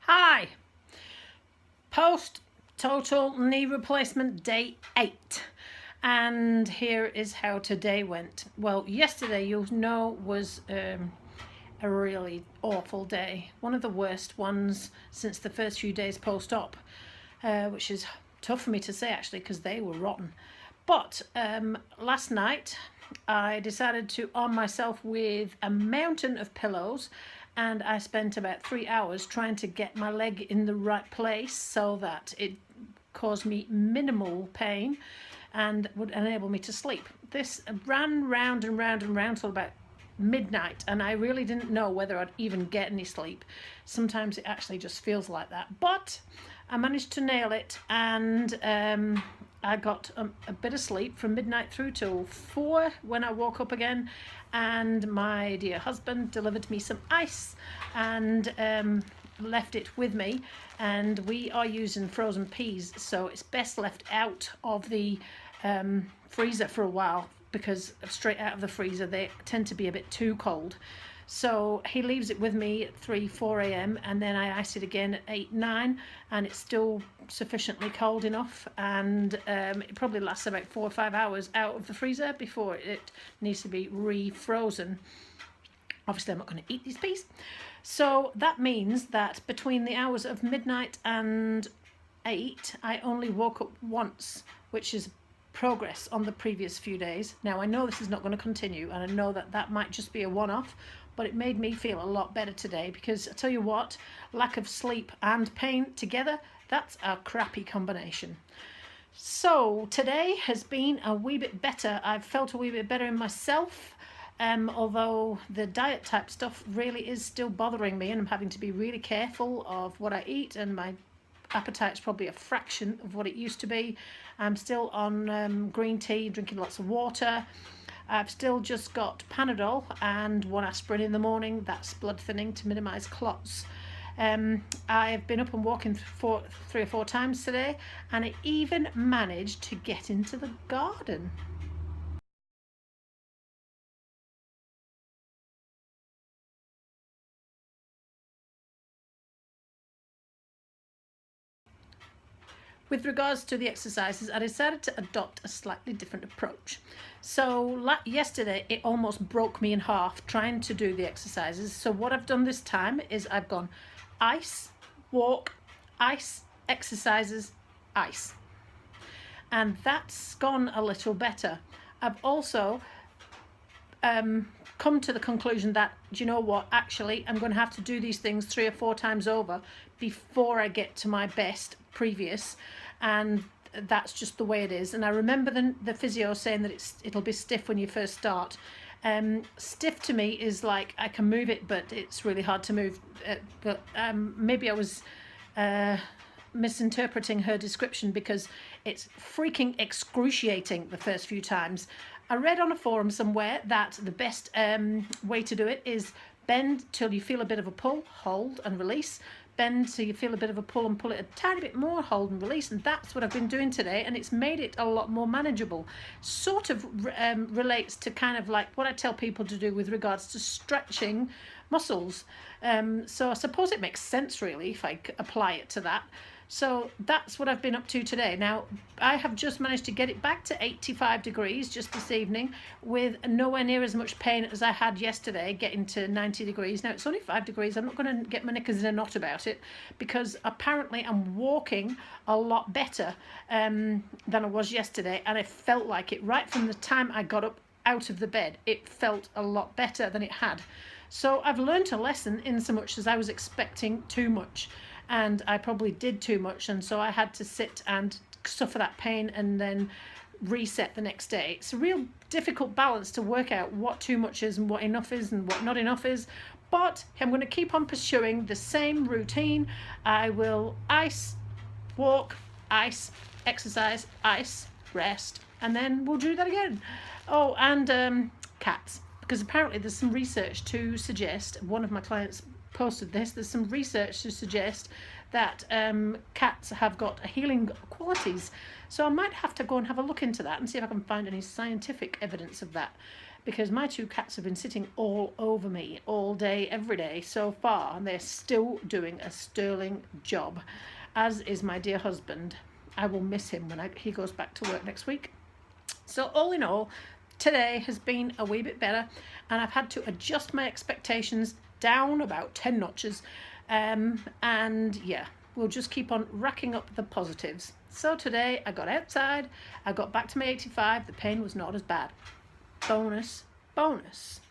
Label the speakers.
Speaker 1: Hi, post total knee replacement day 8, and here is how today went. Well, yesterday, you'll know, was a really awful day, one of the worst ones since the first few days post-op, which is tough for me to say actually because they were rotten. But last night I decided to arm myself with a mountain of pillows, and I spent about 3 hours trying to get my leg in the right place so that it caused me minimal pain and would enable me to sleep. This ran round and round and round till about midnight, and I really didn't know whether I'd even get any sleep. Sometimes it actually just feels like that, but I managed to nail it, and I got a bit of sleep from midnight through till 4 when I woke up again, and my dear husband delivered me some ice and left it with me, and we are using frozen peas, so it's best left out of the freezer for a while, because straight out of the freezer they tend to be a bit too cold. So he leaves it with me at 3-4 a.m. and then I ice it again at 8-9, and it's still sufficiently cold enough, and it probably lasts about 4 or 5 hours out of the freezer before it needs to be refrozen. Obviously I'm not going to eat these peas, so that means that between the hours of midnight and 8 I only woke up once, which is progress on the previous few days. Now I know this is not going to continue, and I know that that might just be a one-off, but it made me feel a lot better today, because I tell you what, lack of sleep and pain together, that's a crappy combination. So today has been a wee bit better. I've felt a wee bit better in myself, although the diet type stuff really is still bothering me, and I'm having to be really careful of what I eat, and my appetite's probably a fraction of what it used to be. I'm still on green tea, drinking lots of water. I've still just got Panadol and 1 aspirin in the morning. That's blood thinning to minimise clots. I've been up and walking 3 or 4 times today, and I even managed to get into the garden. With regards to the exercises, I decided to adopt a slightly different approach. So yesterday it almost broke me in half trying to do the exercises. So what I've done this time is I've gone ice, walk, ice, exercises, ice. And that's gone a little better. I've also come to the conclusion that, do you know what, actually I'm going to have to do these things 3 or 4 times over before I get to my best previous, and that's just the way it is. And I remember the physio saying that it'll be stiff when you first start. Stiff to me is like I can move it, but it's really hard to move. But maybe I was misinterpreting her description, because it's freaking excruciating the first few times. I read on a forum somewhere that the best way to do it is bend till you feel a bit of a pull, hold and release. Bend so you feel a bit of a pull and pull it a tiny bit more, hold and release. And that's what I've been doing today, and it's made it a lot more manageable. Sort of relates to kind of like what I tell people to do with regards to stretching muscles. So I suppose it makes sense really if I apply it to that. So that's what I've been up to today. Now, I have just managed to get it back to 85 degrees just this evening, with nowhere near as much pain as I had yesterday getting to 90 degrees. Now, it's only 5 degrees. I'm not going to get my knickers in a knot about it, because apparently I'm walking a lot better than I was yesterday, and I felt like it right from the time I got up out of the bed. It felt a lot better than it had. So I've learned a lesson, in so much as I was expecting too much, and I probably did too much, and so I had to sit and suffer that pain and then reset the next day. It's a real difficult balance to work out what too much is and what enough is and what not enough is, but I'm going to keep on pursuing the same routine. I will ice, walk, ice, exercise, ice, rest, and then we'll do that again. Oh, and cats, because apparently there's some research to suggest, one of my clients posted this, there's some research to suggest that cats have got healing qualities. So I might have to go and have a look into that and see if I can find any scientific evidence of that. because my two cats have been sitting all over me all day, every day so far, and they're still doing a sterling job, as is my dear husband. I will miss him when he goes back to work next week. So all in all, today has been a wee bit better, and I've had to adjust my expectations down about 10 notches. And yeah, we'll just keep on racking up the positives. So today I got outside, I got back to my 85, the pain was not as bad. Bonus, bonus.